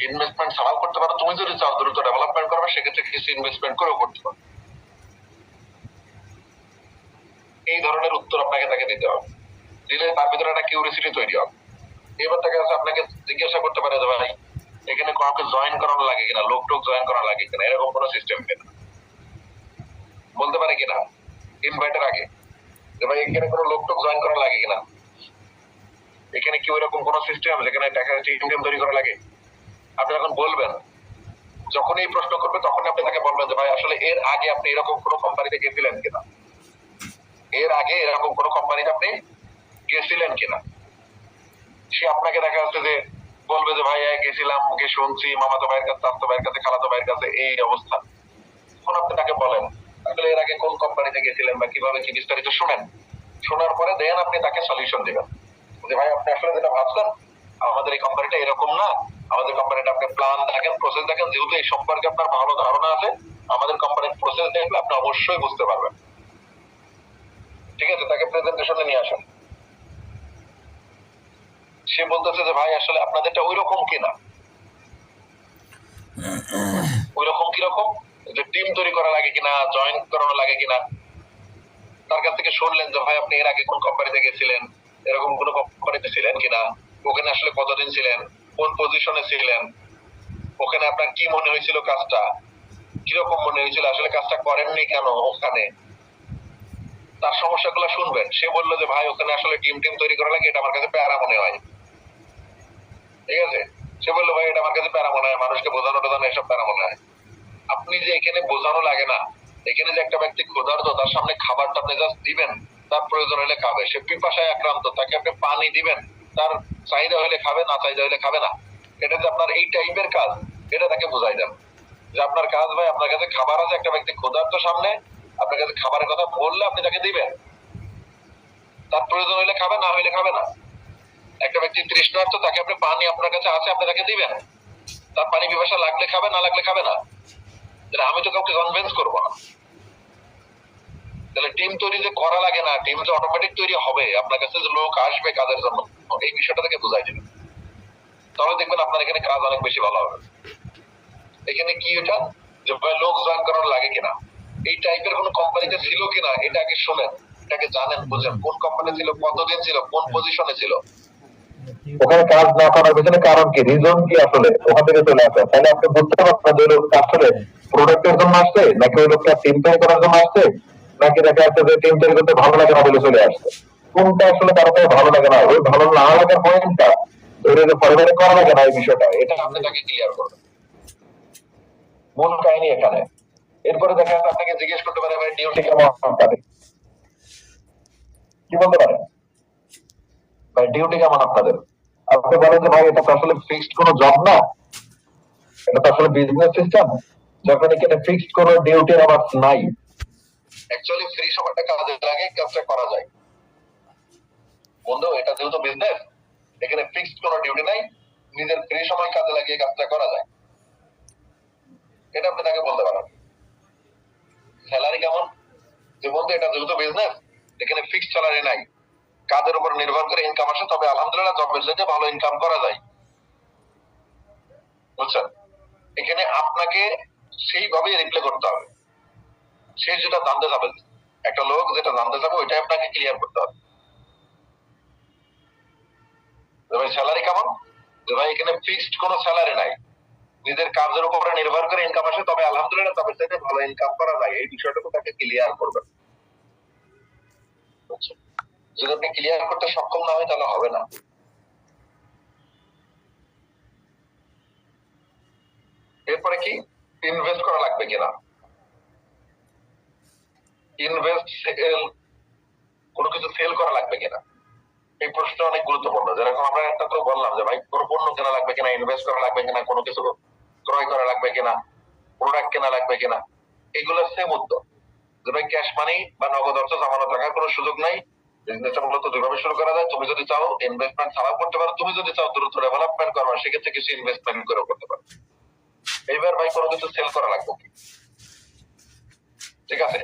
ইনভেস্টমেন্ট ছাড়াও করতে পারো, তুমি যদি চাও দ্রুত ডেভেলপমেন্ট করবে সেক্ষেত্রে কিছু ইনভেস্টমেন্ট করেও করতে পারো। এই ধরনের উত্তর আপনাকে তাকে দিতে হবে, দিলে তার ভিতরে একটা কিউরিসিটি তৈরি হবে। এবার তাকে আপনাকে জিজ্ঞাসা করতে পারে যে ভাই এখানে কাউকে জয়েন করানো লাগে কিনা, লোক টোক জয়েন করা লাগে কিনা, এরকম কোনো সিস্টেম কিনা, বলতে পারে কিনা ইনভাইটের আগে যে ভাই এখানে কোনো লোক টোক জয়েন করা লাগে কিনা, এখানে কি ওইরকম কোনো সিস্টেম যেখানে টাকা টিম তৈরি করা লাগে। আপনি যখন বলবেন, যখন এই প্রশ্ন করবে তখন আপনি তাকে বলবেন যে ভাই আসলে এর আগে আপনি এরকম কোনো কোম্পানিতে গেছিলেন কিনা, এর আগে এরকম কোনো কোম্পানিতে আপনি গেছিলেন কিনা। সে আপনাকে দেখা যাচ্ছে যে বলবে যে ভাই গেছিলাম, গিয়ে শুনছি মামাতো ভাইয়ের কাছে, চাচাতো ভাইয়ের কাছে, খালাতো ভাইয়ের কাছে, এই অবস্থা। তখন আপনি তাকে বলেন আসলে এর আগে কোন কোম্পানিতে গেছিলেন বা কিভাবে কি বিস্তারিত শুনেন, শোনার পরে দেন আপনি তাকে সলিউশন দিবেন যে ভাই আপনি আসলে যেটা ভাবছেন আমাদের এই কোম্পানিটা এরকম না, আমাদের কোম্পানিটা আপনি প্ল্যান দেখেন, প্রসেস দেখেন, যেহেতু এই সম্পর্কে আপনার ভালো ধারণা আছে, আমাদের কোম্পানির প্রসেস দেখলে আপনি অবশ্যই বুঝতে পারবেন। ঠিক আছে, তাকে প্রেজেন্টেশনে নিয়ে আসেন। সে বলতেছে যে ভাই আসলে আপনাদেরটা ওইরকম কিনা, ওইরকম কিরকম, যে টিম তৈরি করা লাগে কিনা, জয়েন করানো লাগে কিনা। তার কাছ থেকে শুনলেন যে ভাই আপনি এর আগে কোন কোম্পানিতে গেছিলেন, এরকম কোন কোম্পানিতে ছিলেন কিনা, ওখানে আসলে কতদিন ছিলেন, কোন পজিশনে ছিলেন, ওখানে আপনার কি মনে হয়েছিল কাজটা, কিরকম মনে হয়েছিল, আসলে কাজটা করেননি কেন ওখানে, তার সমস্যাগুলো শুনবেন। সে বললো যে ভাই ওখানে আসলে টিম তৈরি করা লাগে, এটা আমার কাছে প্যারা মনে হয়। ঠিক আছে, সে বললো ভাই এটা আমার কাছে প্যারা মনে হয়, মানুষকে বোঝানো টোঝানো এসব প্যারা মনে হয়। আপনি যে এখানে বোঝানো লাগে না, এখানে যে একটা ব্যক্তি ক্ষুধার্ত, তার সামনে খাবারটা আপনি জাস্ট দিবেন, তার প্রয়োজন হলে খাবে, সে পিপাসায় আক্রান্ত, তাকে আপনি পানি দিবেন, তার চাহিদা হলে খাবে, না চাহিদা হলে খাবে না। এটা যে আপনার এই টাইপের কাজ, এটা তাকে বুঝাই দেন যে আপনার কাজ ভাই, আপনার কাছে খাবার আছে, একটা ব্যক্তি ক্ষুধার্ত সামনে, আপনার কাছে খাবারের কথা বললে আপনি তাকে দিবেন, তার প্রয়োজন হলে খাবে, না হলে খাবে না। একটা ব্যক্তি তৃষ্ণার্ত, তাকে আপনি পানি আপনার কাছে আছে, আপনি তাকে দিবেন, তার পানি পিপাসা লাগলে খাবে, না লাগলে খাবে না। আমি তো কাউকে কনভিন্স করবো না। তাহলে টিম তৈরি যে করা লাগে না, টিম যে অটোমেটিক তৈরি হবে, আপনার কাছে যে লোক আসবে কাজের জন্য, এই বিষয়টা থেকে বুঝাই দিবেন, তাহলে দেখবেন আপনার এখানে কাজ অনেক বেশি ভালো হবে। এখানে কি এটা যে লোক জয়েন করানো লাগে কিনা, এই টাইপের কোন কোম্পানিতে ছিল কিনা, এটা আগে শোনেন, এটাকে জানেন, বুঝেন কোন কোম্পানি ছিল, কতদিন ছিল, কোন পজিশনে ছিল, ওখানে কাজ না করার পেছনে কারণ কি, রিজন কি, আসলে ওখান থেকে চলে আসে। তাহলে আপনি বুঝতে পারছেন যে লোকটা আসলে প্রোডাক্টের জন্য আসছে, নাকি ওই লোকটা টিম তৈরি করার জন্য আসছে, নাকি দেখা যাচ্ছে যে টিম তৈরি করতে ভালো লাগে না বলে চলে আসছে। কোনটা আসলে কারো কাছে ভালো লাগে না, ওই ভালো না লাগার পয়েন্টটা পরিবারে করা লাগে না, এই বিষয়টা এটা আপনি তাকে ক্লিয়ার করবেন, মূল কাহিনী এখানে। এরপরে দেখা যাচ্ছে আপনাকে জিজ্ঞেস করতে পারে ভাই ডিউটি কেমন আপনাদের, কি বলতে পারেন ভাই ডিউটি কেমন আপনাদের। আপনি বলেন যে ভাই এটা তো আসলে ফিক্সড কোনো জব না, এটা তো আসলে বিজনেস সিস্টেম, যখন এখানে ফিক্সড কোনো ডিউটি আবার নাই, অ্যাকচুয়ালি ফ্রি সময়টা কাজে লাগে, কাজটা করা যায়। বন্ধু এটা যেহেতু বিজনেস, এখানে ফিক্সড কোনো ডিউটি নাই, নিজের ফ্রি সময় কাজে লাগিয়ে কাজটা করা যায়, এটা আপনি তাকে বলতে পারেন। স্যালারি কেমন? যে বলতে এটা যেহেতু বিজনেস, এখানে ফিক্সড স্যালারি নাই, কাজের উপর নির্ভর করে ইনকাম আসে, তবে আলহামদুলিল্লাহ জবের চাইতে ভালো ইনকাম করা যায়। বুঝছেন? এখানে আপনাকে সেইভাবে রিপ্লাই করতে হবে। সে যেটা জানতে চাবে, একটা লোক যেটা জানতে চাবে ওইটাই আপনাকে ক্লিয়ার করতে হবে। ভাই স্যালারি কেমন? যে ভাই এখানে ফিক্সড কোনো স্যালারি নাই, নিজের কাজের উপরে নির্ভর করে ইনকাম আসে, তবে আলহামদুলিল্লাহ জবের চাইতে ভালো ইনকাম করা যায়, এই বিষয়টুকু তাকে ক্লিয়ার করবেন। যদি আপনি ক্লিয়ার করতে সক্ষম না হয় তাহলে হবে না। এরপরে কি ইনভেস্ট করা লাগবে কিনা, ইনভেস্ট সেল, কোনো কিছু সেল করা লাগবে কিনা, এই প্রশ্নটা অনেক গুরুত্বপূর্ণ। যেরকম আমরা একটা তো বললাম যে ভাই কোনো পণ্য কেনা লাগবে কিনা, ইনভেস্ট করা লাগবে কিনা, কোনো কিছু ক্রয় করা লাগবে কিনা, প্রোডাক্ট কেনা লাগবে কিনা, এগুলো সেম উত্তর। যে ভাই ক্যাশ মানি বা নগদ অর্থ জমানো থাকার কোনো সুযোগ নাই, বিজনেসটা মূলত দুইভাবে শুরু করা যায়। তুমি যদি চাও ইনভেস্টমেন্ট ছাড়াও করতে পারো, তুমি যদি চাও দ্রুত ডেভেলপমেন্ট করবা সেক্ষেত্রে কিছু ইনভেস্টমেন্ট করেও করতে পারো। এইবার ভাই কোনো কিছু সেল করা লাগবে, ঠিক আছে?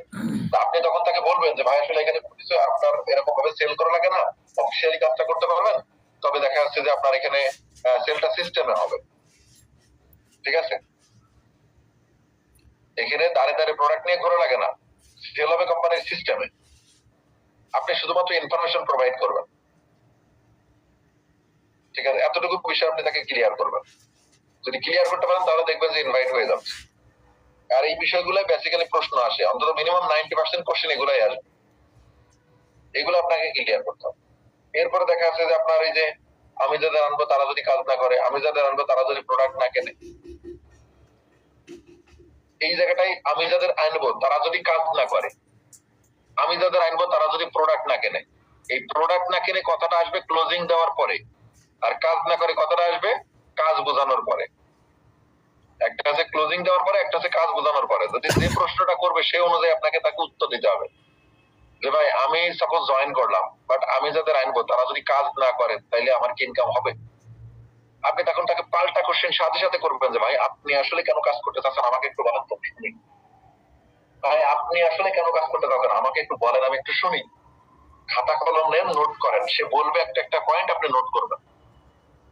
আপনি তখন তাকে বলবেন যে ভাই আসলে এখানে কিছু আপনার এরকম ভাবে সেল করা লাগে না, অফিসিয়ালি কাজটা করতে পারবেন, তবে দেখা যাচ্ছে যে আপনার এখানে সেলটা সিস্টেমে হবে, ঠিক আছে? এখানে দাঁড়ে দাঁড়িয়ে প্রোডাক্ট নিয়ে ঘোরা লাগে না, সেল হবে কোম্পানির সিস্টেমে। আপনি শুধুমাত্র ইনফরমেশন প্রোভাইড করবেন, ঠিক আছে? এতটুকু বিষয় আপনি তাকে ক্লিয়ার করবেন। যদি ক্লিয়ার করতে পারেন তাহলে দেখবেন যে ইনভাইট হয়ে যাচ্ছে। আর এই বিষয়গুলো বেসিক্যালি প্রশ্ন আসে, অন্তত মিনিমাম 90% কোশ্চেন এগুলাই আসবে, এগুলো আপনাকে ক্লিয়ার করতে হবে। এরপরে দেখা যাচ্ছে যে আপনার এই যে আমি যাদের আনবো তারা যদি কাজ না করে, আমি যাদের আনবো তারা যদি প্রোডাক্ট না কেনে, এই জায়গাটাই আমি যাদের আনবো তারা যদি কাজ না করে, আমি যাদের আনবো তারা যদি প্রোডাক্ট না কেনে, এই প্রোডাক্ট না কেনে কথাটা আসবে ক্লোজিং দেওয়ার পরে, আর কাজ না করে কথাটা আসবে কাজ বোঝানোর পরে। একটা আছে ক্লোজিং দেওয়ার পরে, একটা আছে কাজ বোঝানোর পরে। যদি যে প্রশ্নটা করবে সে অনুযায়ী আপনাকে তাকে উত্তর দিতে হবে। যে ভাই আমি সাপোজ জয়েন করলাম, বাট আমি যাদের আনবো তারা যদি কাজ না করে তাইলে আমার কি ইনকাম হবে? আপনি তখন তাকে পাল্টা কোশ্চেন সাথে সাথে করবেন যে ভাই আপনি আসলে কেন কাজ করতে চাচ্ছেন আমাকে একটু বলেন তো শুনি। ভাই আপনি আসলে কেন কাজ করতে চাচ্ছেন আমাকে একটু বলেন, আমি একটু শুনি। খাতা কলম নেন, নোট করেন, সে বলবে একটা একটা পয়েন্ট আপনি নোট করবেন।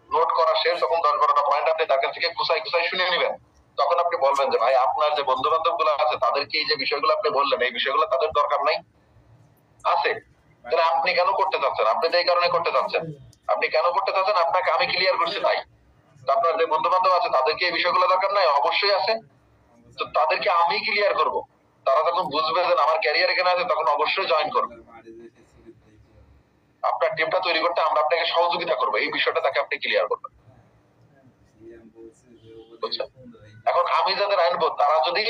নোট করা শেষ যখন 10-12টা পয়েন্ট আপনি তার কাছ থেকে কুসাই কুসাই শুনে নেবেন, তখন আপনি বলবেন যে ভাই আপনার যে বন্ধু বান্ধব গুলো আছে তাদেরকে এই যে বিষয়গুলো আপনি বললেন এই বিষয়গুলো তাদের দরকার নাই আছে, তাহলে আপনি কেন করতে চাচ্ছেন? আপনি তো এই কারণে করতে চাচ্ছেন, আপনি কেন করতে চাচ্ছেন আপনাকে আমি ক্লিয়ার করছি তাই। আপনার যে বন্ধু বান্ধব আছে তাদেরকে এই বিষয়গুলো দরকার নাই, অবশ্যই আছে, তো তাদেরকে আমি ক্লিয়ার করব। তারা যখন বুঝবে যে আমার ক্যারিয়ার এখানে আছে তখন অবশ্যই জয়েন করবে। আপনার টিমটা তৈরি করতে আমরা আপনাকে সহযোগিতা করবো, এই বিষয়টা তাকে আপনি ক্লিয়ার করবেন। বুঝছেন? এখন আমি যাদের আনবো তারা যদি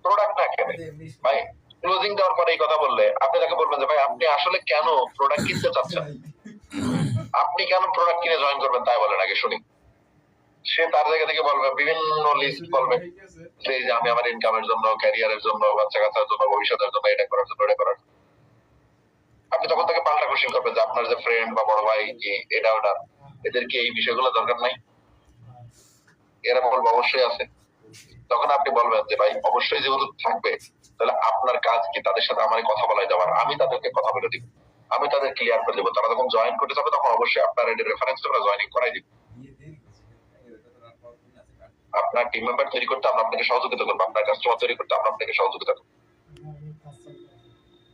প্রোডাক্ট না কেনে, ভাই ক্লোজিং দেওয়ার পরে এই কথা বললে আপনি তাকে বলবেন যে ভাই আপনি আসলে কেন প্রোডাক্ট কিনতে চাচ্ছেন, আপনি কেন প্রোডাক্ট কিনে জয়েন করবেন তাই বলেন আগে শুনি। সে তার জায়গা থেকে বলবে, বিভিন্ন লিস্ট বলবে যে আমি আমার ইনকামের জন্য, ক্যারিয়ারের জন্য, বাচ্চা কাচ্চার জন্য, ভবিষ্যতের জন্য, এটা করার জন্য, এটা করার জন্য। আপনি তখন তাকে পাল্টা কোশ্চেন করবেন যে আপনার যে ফ্রেন্ড বা বড় ভাই কি এটা ওটা, এদেরকে এই বিষয়গুলো দরকার নাই? এরা বলবে অবশ্যই আছে। তখন আপনি বলবেন যে ভাই অবশ্যই যেহেতু থাকবে তাহলে আপনার কাজ কি তাদের সাথে আমার কথা বলাই দেওয়ার, আমি তাদেরকে কথা বলে দিব, আমি তাদের ক্লিয়ার করে দেবো, তারা যখন জয়েন করতে যাবে তখন অবশ্যই আপনার এই রেফারেন্স করে জয়েনিং করাই দিব। আপনার টিম মেম্বার তৈরি করতে আমরা আপনাকে সহযোগিতা করবো, আপনার কাস্টমার তৈরি করতে আমরা আপনাকে সহযোগিতা করবো।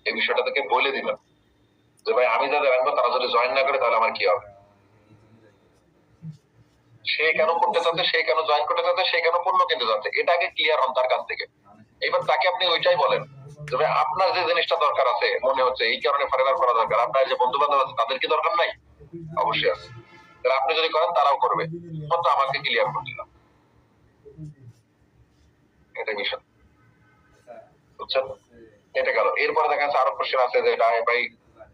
এই বিষয়টা তাকে বলে দিবেন যে ভাই আমি যাদের আনবো তারা যদি জয়েন না করে তাহলে আমার কি হবে, সে কেন করতে চাচ্ছে, সে কেন জয়েন করতে চাচ্ছে, সে কেন পণ্য কিনতে চাচ্ছে, এটা আগে ক্লিয়ার হন তার কাছ থেকে। এবার তাকে আপনি ওইটাই বলেন যে ভাই আপনার যে জিনিসটা দরকার আছে মনে হচ্ছে এই কারণে ফরেনার করা দরকার, আপনার যে বন্ধু বান্ধব আছে তাদের কি দরকার নাই? অবশ্যই আছে। তাহলে আপনি যদি করেন তারাও করবে, মাত্র আমাকে ক্লিয়ার করে দিলাম, এটা বিষয়। বুঝছেন? এটা গেল। এরপরে দেখা যাচ্ছে আরো কোশ্চেন আছে যে ভাই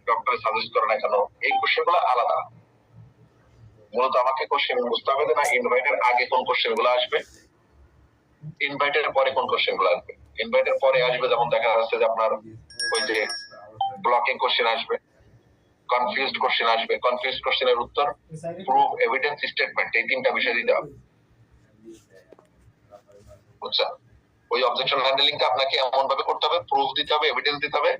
ডক্টর সাজেস্ট করে না কেন, এই কোশ্চেন গুলো আলাদা। মূলত আমাকে কোশ্চেন বুঝতে হবে যে না ইনভাইটের আগে কোন কোশ্চেন গুলো আসবে, ইনভাইটের পরে কোন কোশ্চেন গুলো আসবে। ইনভাইটের পরে আসবে যেমন দেখা যাচ্ছে যে আপনার ওই যে ব্লকিং কোশ্চেন আসবে, কনফিউজড কোশ্চেন আসবে, কনফিউজড কোশ্চেনের উত্তর, প্রুফ, এভিডেন্স, স্টেটমেন্ট, এই তিনটা বিষয় দিতে হবে। বুঝছেন? ওই অবজেকশন হ্যান্ডলিংটা আপনাকে এমন ভাবে করতে হবে, প্রুফ দিতে হবে, এভিডেন্স দিতে হবে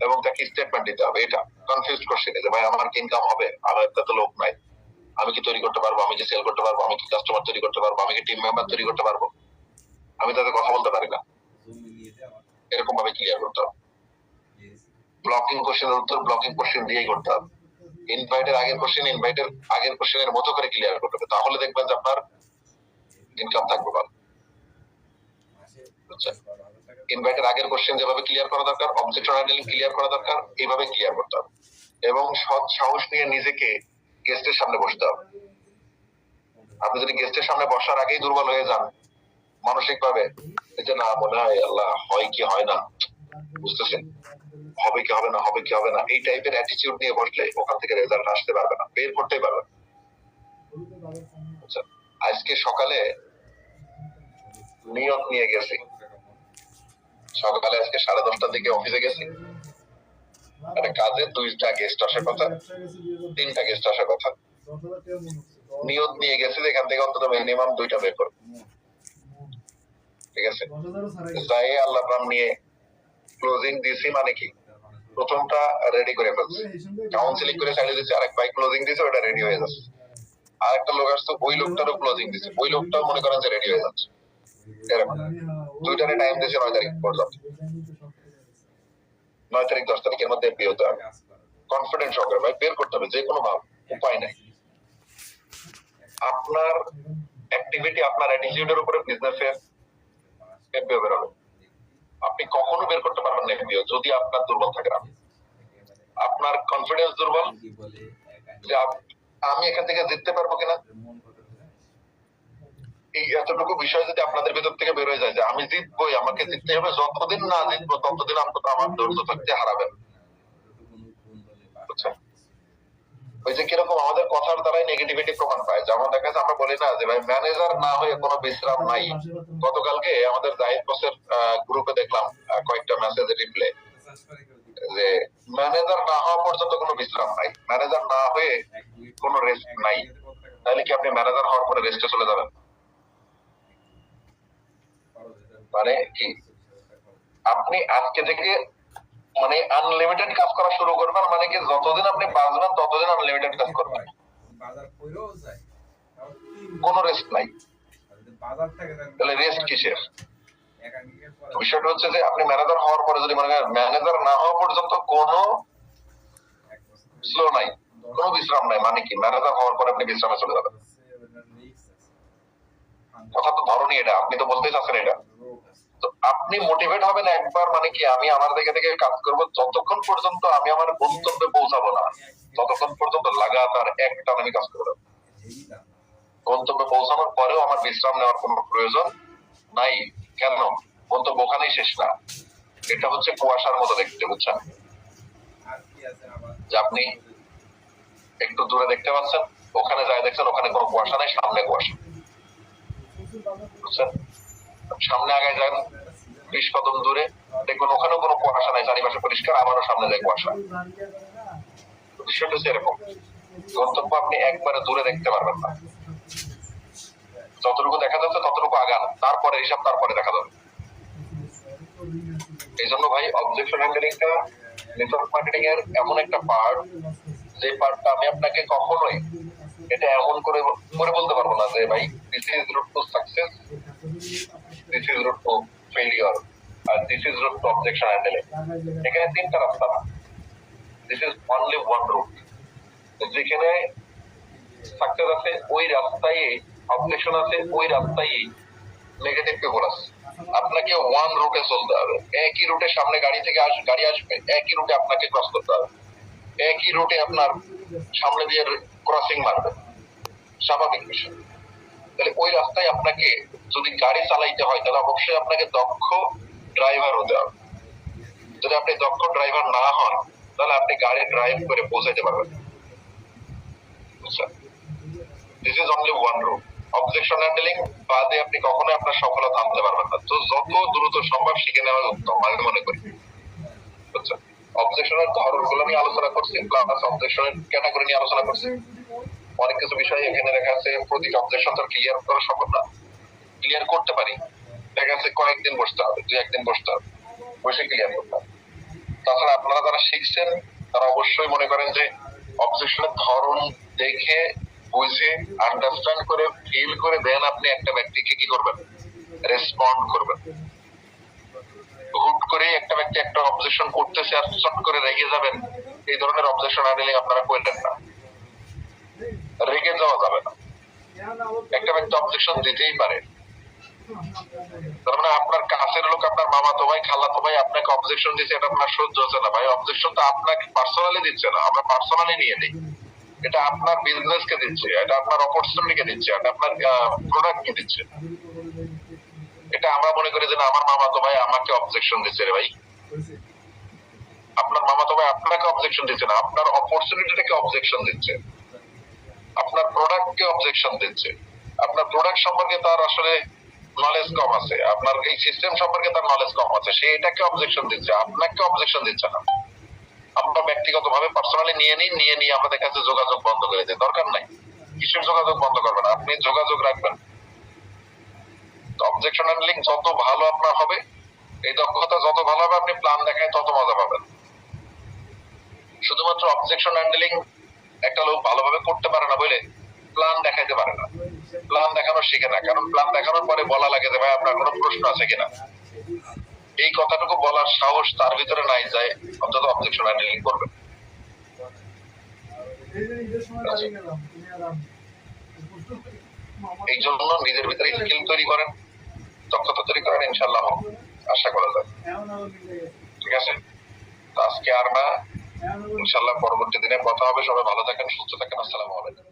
এবং তাকে স্টেটমেন্ট দিতে হবে। এটা কনফিউজড কোশ্চেন, যে ভাই আমার কি ইনকাম হবে, আমার একটা তো লোক নাই, আমি কি তৈরি করতে পারবো, আমি কি সেল করতে পারবো, আমি কি কাস্টমার তৈরি করতে পারবো, আমি কি টিম মেম্বার তৈরি করতে পারবো, আমি তাদের কথা বলতে পারি না, এরকম ভাবে ক্লিয়ার করতে হবে। ব্লকিং কোশ্চেনের উত্তর ব্লকিং কোশ্চেন দিয়েই করতে হবে। ইনভাইটের আগের কোশ্চেন ইনভাইটের আগের কোশ্চেনের মতো করে ক্লিয়ার করতে হবে, তাহলে দেখবেন যে আপনার ইনকাম থাকবে ভালো। ইনভাইটের আগের কোশ্চেন যেভাবে ক্লিয়ার করা দরকার, অবজেকশন হ্যান্ডলিং ক্লিয়ার করা দরকার, এইভাবে ক্লিয়ার করতে হবে এবং সৎ সাহস নিয়ে নিজেকে গেস্টের সামনে বসতে হবে। আপনি যদি গেস্টের সামনে বসার আগেই দুর্বল হয়ে যান মানসিক ভাবে, যে না মনে হয় আল্লাহ হয় কি হয় না, বুঝতেছেন, হবে কি হবে না, হবে কি হবে না, এই টাইপের অ্যাটিটিউড নিয়ে বসলে ওখান থেকে রেজাল্ট আসতে পারবে না, বের করতেই পারবে না। আজকে সকালে নিয়ত নিয়ে গেছি, সকালে আজকে 10:30টার দিকে অফিসে গেছি, একটা কাজে 2টা গেস্ট আসার কথা, 3টা গেস্ট আসার কথা, নিয়ত নিয়ে গেছি যে এখান থেকে অন্তত মিনিমাম 2টা বের করব। ঠিক আছে, যাই আল্লাহ নাম নিয়ে ক্লোজিং দিছি, মানে কি প্রথমটা রেডি করে ফেলছি, কাউন্সিলিং করে চালিয়ে দিচ্ছি, আরেক ভাই ক্লোজিং দিছে, ওটা রেডি হয়ে যাচ্ছে, আর একটা লোক আসছে ওই লোকটারও ক্লোজিং দিছে, ওই লোকটাও মনে করেন যে রেডি হয়ে যাচ্ছে, এরকম 2টারে টাইম দিয়েছে 9 তারিখ পর্যন্ত, 9 তারিখ 10 তারিখের মধ্যে এমপি হতে হবে, কনফিডেন্স সহকারে ভাই বের করতে হবে, যে কোনো ভাব উপায় নাই। আপনার অ্যাক্টিভিটি, আপনার অ্যাটিটিউডের উপরে বিজনেসের এমপিও বের হবে। আপনি কখনো বের করতে পারবেন না এমপিও যদি আপনার দুর্বল থাকে না, আপনার কনফিডেন্স দুর্বল, যে আমি এখান থেকে জিততে পারবো কিনা, এই এতটুকু বিষয় যদি আপনাদের ভেতর থেকে বের হয়ে যায় যে আমি জিতবই, আমাকে জিততে হবে, যতদিন না জিতবো ততদিন আমার ধৈর্য থাকতে হারাবেন। ওই যে কিরকম আমাদের কথার দ্বারাই নেগেটিভিটি প্রমাণ পায়, যেমন দেখা যাচ্ছে আমরা বলি না যে ভাই ম্যানেজার না হয়ে কোনো বিশ্রাম নাই। গতকালকে আমাদের জাহিদ বসের গ্রুপে দেখলাম কয়েকটা মেসেজে রিপ্লে, যে ম্যানেজার না হওয়া পর্যন্ত কোনো বিশ্রাম নাই, ম্যানেজার না হয়ে কোনো রেস্ট নাই। তাহলে কি আপনি ম্যানেজার হওয়ার পরে রেস্টে চলে যাবেন? মানে কি আপনি আজকে থেকে মানে আনলিমিটেড কাজ করা শুরু করবেন, মানে কি যতদিন আপনি বাঁচবেন ততদিন আনলিমিটেড কাজ করবেন, কোনো রেস্ট নাই। তাহলে রেস্ট কিসের? বিষয়টা হচ্ছে যে আপনি ম্যানেজার হওয়ার পরে যদি মনে করেন ম্যানেজার না হওয়া পর্যন্ত কোনো স্লো নাই, কোনো বিশ্রাম নাই, মানে কি ম্যানেজার হওয়ার পরে আপনি বিশ্রামে চলে যাবেন। কথা তো ধরনি এটা, আপনি তো বলতেই চাচ্ছেন এটা। তো আপনি মোটিভেট হবেন একবার, মানে কি আমি আমার জায়গা থেকে কাজ করবো যতক্ষণ পর্যন্ত আমি আমার গন্তব্যে পৌঁছাবো না, ততক্ষণ পর্যন্ত লাগাতার একটানা আমি কাজ করবো। গন্তব্যে পৌঁছানোর পরেও আমার বিশ্রাম নেওয়ার কোনো প্রয়োজন নাই। কেন? গন্তব্য ওখানেই শেষ না, এটা হচ্ছে কুয়াশার মতো দেখতে, বুঝছেন? যে আপনি একটু দূরে দেখতে পাচ্ছেন, ওখানে যাই দেখছেন ওখানে কোনো কুয়াশা নাই, সামনে কুয়াশা, বুঝছেন? সামনে আগায় যান 20 কদম দূরে, দেখবেন ওখানেও কোনো কুয়াশা নাই, চারিপাশে পরিষ্কার, আবারও সামনে যায় কুয়াশা। বিষয়টা হচ্ছে এরকম, গন্তব্য আপনি একবারে দূরে দেখতে পারবেন না, যতটুকু দেখা যাচ্ছে ততটুকু আগান, তারপরে হিসাব তারপরে দেখা যাবে। এই জন্য ভাই অবজেকশন হ্যান্ডলিংটা নেটওয়ার্ক মার্কেটিং এর এমন একটা পার্ট, যে পার্টটা আমি আপনাকে কখনোই এটা এমন করে বলতে পারবো না যে ভাই this is route to success, this is route to failure, আর this is route to objection handling. এখানে 3টা রাস্তা না, this is only one route. যেখানে সাকসেস আছে ওই রাস্তায়, অবজেকশন আছে ওই রাস্তায়, নেগেটিভ পিপল আছে। আপনাকে ওয়ান রুটে চলতে হবে, একই রুটে সামনে গাড়ি আসবে, একই রুটে আপনাকে ক্রস করতে হবে, একই রুটে আপনার সামনে দিয়ে ক্রসিং মারবে, স্বাভাবিক বিষয়। তাহলে ওই রাস্তায় আপনাকে যদি গাড়ি চালাইতে হয় তাহলে অবশ্যই আপনাকে দক্ষ ড্রাইভার হতে হবে। যদি আপনি দক্ষ ড্রাইভার না হন তাহলে আপনি গাড়ি ড্রাইভ করে পৌঁছাইতে পারবেন। This is only one route. Objection handling বাদে আপনি কখনোই আপনার সফলতা আনতে পারবেন না। তো যত দ্রুত সম্ভব শিখে নেওয়া উত্তম আমি মনে করি, বুঝছেন? অবজেকশনের ধরনগুলো নিয়ে আলোচনা করছি, প্লাস অবজেকশনের ক্যাটাগরি নিয়ে আলোচনা করছি। অনেক কিছু বিষয় এখানে দেখা আছে, প্রতিটা অবজেকশন তো ক্লিয়ার করা সম্ভব না। ক্লিয়ার করতে পারি, দেখা যাচ্ছে কয়েকদিন বসতে হবে, 2-1 দিন বসতে হবে, বসে ক্লিয়ার করতে হবে। তাছাড়া আপনারা যারা শিখছেন তারা অবশ্যই মনে করেন যে অবজেকশনের ধরন দেখে বুঝে আন্ডারস্ট্যান্ড করে ফিল করে দেন আপনি একটা ব্যক্তিকে কি করবেন, রেসপন্ড করবেন। হুট করে একটা ব্যক্তি একটা অবজেকশন করতেছে আর চট করে রেগে যাবেন, এই ধরনের অবজেকশন হ্যান্ডেলিং আপনারা করবেন না। রেগে যাওয়া যাবে না। একটা ব্যক্তি অবজেকশন দিতেই পারে, তার মানে আপনার কাছের লোক, আপনার মামাতো ভাই, খালাতো ভাই আপনাকে অবজেকশন দিচ্ছে, এটা আপনার সহ্য হচ্ছে না। ভাই অবজেকশন তো আপনাকে পার্সোনালি দিচ্ছে না, আমরা পার্সোনালি নিয়ে নিই। এটা আপনার বিজনেস কে দিচ্ছে, এটা আপনার অপরচুনিটি কে দিচ্ছে, এটা আপনার প্রোডাক্ট কে দিচ্ছে। এটা আমরা মনে করি যে না, আমার মামাতো ভাই আমাকে অবজেকশন দিচ্ছে রে ভাই। আপনার মামাতো ভাই আপনাকে অবজেকশন দিচ্ছে না, আপনার অপরচুনিটিটাকে অবজেকশন দিচ্ছে, আপনার প্রোডাক্টকে অবজেকশন দিচ্ছে। আপনার প্রোডাক্ট সম্পর্কে তার আসলে নলেজ কম আছে, আপনার এই সিস্টেম সম্পর্কে তার নলেজ কম আছে, সে এটাকে অবজেকশন দিচ্ছে, আপনাকে অবজেকশন দিচ্ছে না। আমরা ব্যক্তিগত ভাবে পার্সোনালি নিয়ে নিয়ে আমরা দেখা যাচ্ছে যোগাযোগ বন্ধ করে দিই। দরকার নাই, কিসের যোগাযোগ বন্ধ করবেন, আপনি যোগাযোগ রাখবেন। অবজেকশন হ্যান্ডলিং যত ভালো আপনার হবে, এই দক্ষতা যত ভালো হবে, আপনি প্ল্যান দেখায় তত মজা পাবেন। শুধুমাত্র অবজেকশন হ্যান্ডলিং একটা লোক ভালোভাবে করতে পারে না বলে প্ল্যান দেখাইতে পারে না, প্ল্যান দেখানো শিখে না। কারণ প্ল্যান দেখানোর পরে বলা লাগে যে ভাই আপনার কোনো প্রশ্ন আছে কিনা, এই কথাটুকু বলার সাহস তার ভিতরে নাই, যায় অন্তত অবজেকশন হ্যান্ডলিং করবে। এই জন্য নিজের ভিতরে স্কিল তৈরি করেন, দক্ষতা তৈরি করেন, ইনশাল্লাহ আশা করা যায়। ঠিক আছে, আজকে আর না, ইনশাল্লাহ পরবর্তী দিনে কথা হবে। সবাই ভালো থাকেন, সুস্থ থাকেন। আসসালামু আলাইকুম।